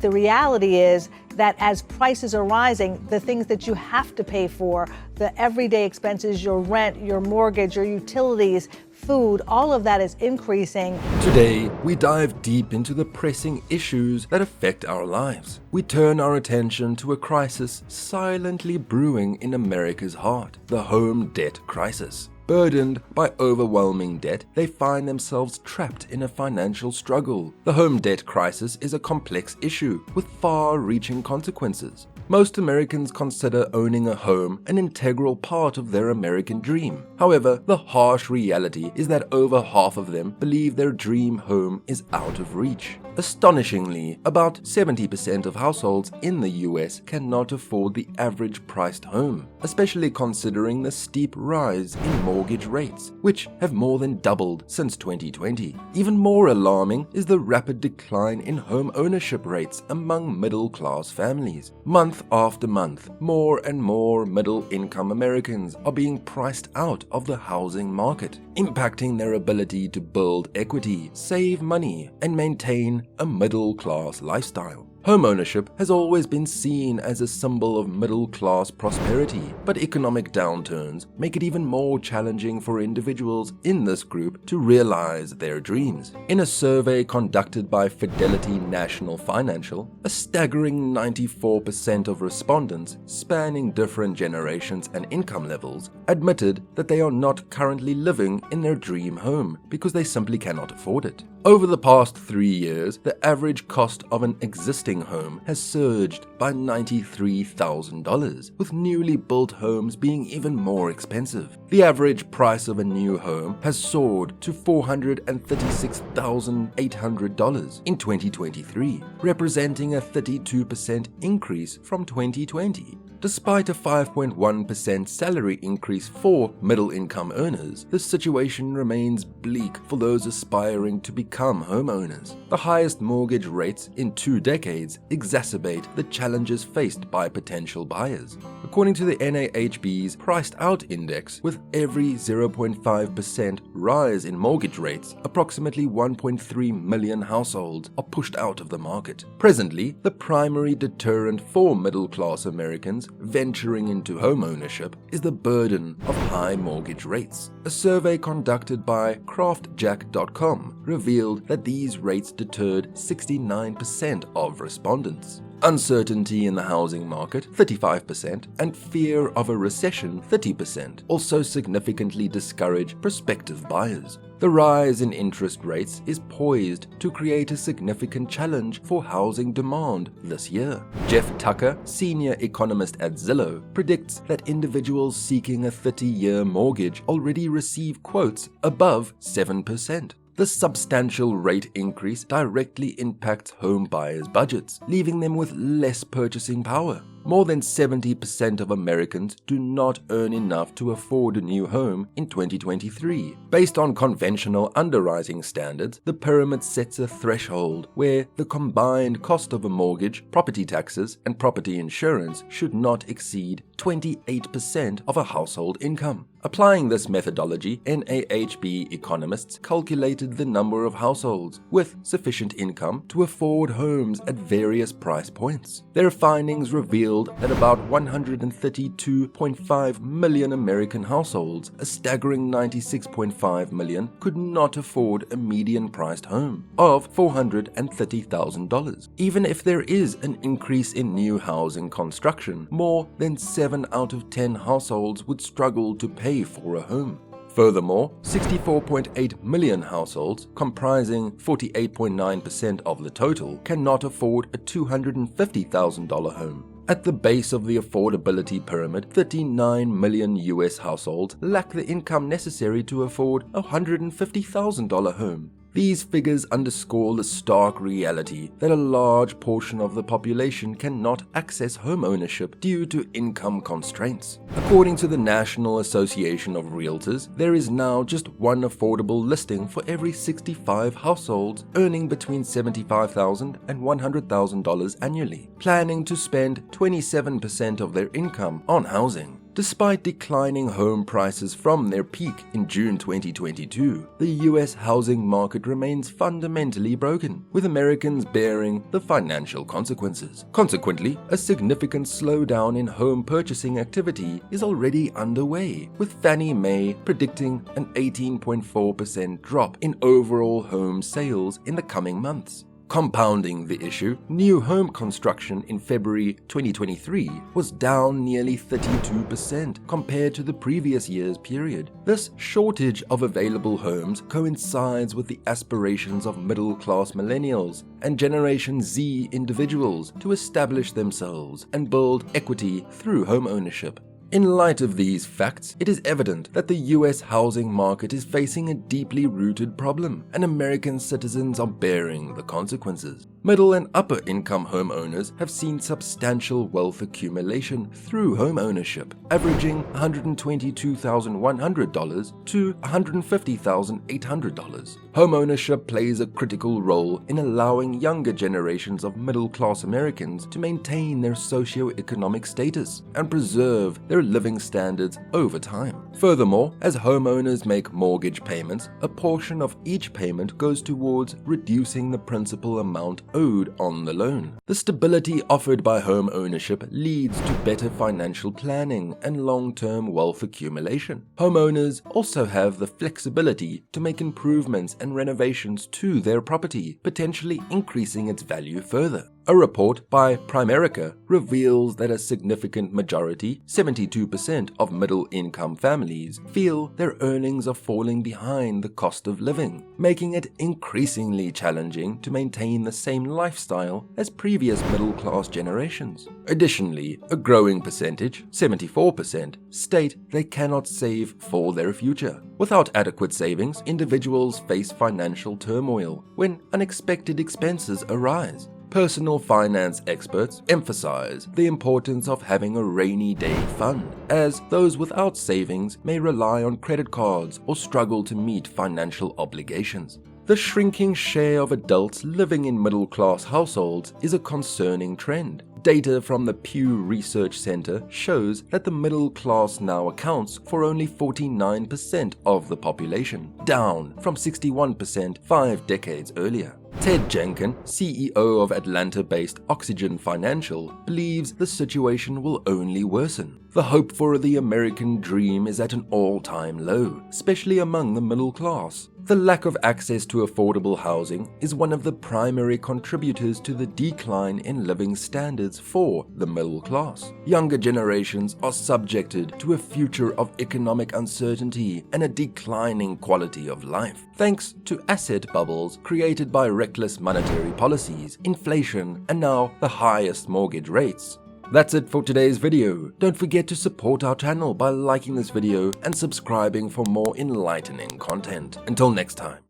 the reality is that as prices are rising, the things that you have to pay for, the everyday expenses, your rent, your mortgage, your utilities, food, all of that is increasing. Today, we dive deep into the pressing issues that affect our lives. We turn our attention to a crisis silently brewing in America's heart, the home debt crisis. Burdened by overwhelming debt, they find themselves trapped in a financial struggle. The home debt crisis is a complex issue with far-reaching consequences. Most Americans consider owning a home an integral part of their American dream. However, the harsh reality is that over half of them believe their dream home is out of reach. Astonishingly, about 70% of households in the US cannot afford the average priced home, especially considering the steep rise in mortgage rates, which have more than doubled since 2020. Even more alarming is the rapid decline in home ownership rates among middle-class families. Month after month, more and more middle-income Americans are being priced out of the housing market, impacting their ability to build equity, save money, and maintain a middle-class lifestyle. Homeownership has always been seen as a symbol of middle-class prosperity, but economic downturns make it even more challenging for individuals in this group to realize their dreams. In a survey conducted by Fidelity National Financial, a staggering 94% of respondents, spanning different generations and income levels, admitted that they are not currently living in their dream home because they simply cannot afford it. Over the past 3 years, the average cost of an existing home has surged by $93,000, with newly built homes being even more expensive. The average price of a new home has soared to $436,800 in 2023, representing a 32% increase from 2020. Despite a 5.1% salary increase for middle-income earners, the situation remains bleak for those aspiring to become homeowners. The highest mortgage rates in 2 decades exacerbate the challenges faced by potential buyers. According to the NAHB's Priced Out Index, with every 0.5% rise in mortgage rates, approximately 1.3 million households are pushed out of the market. Presently, the primary deterrent for middle-class Americans venturing into homeownership is the burden of high mortgage rates. A survey conducted by craftjack.com revealed that these rates deterred 69% of respondents. Uncertainty in the housing market, 35%, and fear of a recession, 30%, also significantly discourage prospective buyers. The rise in interest rates is poised to create a significant challenge for housing demand this year. Jeff Tucker, senior economist at Zillow, predicts that individuals seeking a 30-year mortgage already receive quotes above 7%. The substantial rate increase directly impacts home buyers' budgets, leaving them with less purchasing power. More than 70% of Americans do not earn enough to afford a new home in 2023. Based on conventional underwriting standards, the pyramid sets a threshold where the combined cost of a mortgage, property taxes, and property insurance should not exceed 28% of a household income. Applying this methodology, NAHB economists calculated the number of households with sufficient income to afford homes at various price points. Their findings revealed that about 132.5 million American households, a staggering 96.5 million, could not afford a median-priced home of $430,000. Even if there is an increase in new housing construction, more than 7 out of 10 households would struggle to pay for a home. Furthermore, 64.8 million households, comprising 48.9% of the total, cannot afford a $250,000 home. At the base of the affordability pyramid, 39 million US households lack the income necessary to afford a $150,000 home. These figures underscore the stark reality that a large portion of the population cannot access homeownership due to income constraints. According to the National Association of Realtors, there is now just one affordable listing for every 65 households earning between $75,000 and $100,000 annually, planning to spend 27% of their income on housing. Despite declining home prices from their peak in June 2022, the US housing market remains fundamentally broken, with Americans bearing the financial consequences. Consequently, a significant slowdown in home purchasing activity is already underway, with Fannie Mae predicting an 18.4% drop in overall home sales in the coming months. Compounding the issue, new home construction in February 2023 was down nearly 32% compared to the previous year's period. This shortage of available homes coincides with the aspirations of middle-class millennials and Generation Z individuals to establish themselves and build equity through home ownership. In light of these facts, it is evident that the US housing market is facing a deeply rooted problem, and American citizens are bearing the consequences. Middle and upper income homeowners have seen substantial wealth accumulation through home ownership, averaging $122,100 to $150,800. Home ownership plays a critical role in allowing younger generations of middle-class Americans to maintain their socio-economic status and preserve their living standards over time. Furthermore, as homeowners make mortgage payments, a portion of each payment goes towards reducing the principal amount owed on the loan. The stability offered by home ownership leads to better financial planning and long-term wealth accumulation. Homeowners also have the flexibility to make improvements and renovations to their property, potentially increasing its value further. A report by Primerica reveals that a significant majority, 72% of middle-income families, feel their earnings are falling behind the cost of living, making it increasingly challenging to maintain the same lifestyle as previous middle-class generations. Additionally, a growing percentage, 74%, state they cannot save for their future. Without adequate savings, individuals face financial turmoil when unexpected expenses arise. Personal finance experts emphasize the importance of having a rainy day fund, as those without savings may rely on credit cards or struggle to meet financial obligations. The shrinking share of adults living in middle-class households is a concerning trend. Data from the Pew Research Center shows that the middle class now accounts for only 49% of the population, down from 61% 5 decades earlier. Ted Jenkin, CEO of Atlanta-based Oxygen Financial, believes the situation will only worsen. The hope for the American dream is at an all-time low, especially among the middle class. The lack of access to affordable housing is one of the primary contributors to the decline in living standards for the middle class. Younger generations are subjected to a future of economic uncertainty and a declining quality of life, thanks to asset bubbles created by reckless monetary policies, inflation, and now the highest mortgage rates. That's it for today's video. Don't forget to support our channel by liking this video and subscribing for more enlightening content. Until next time.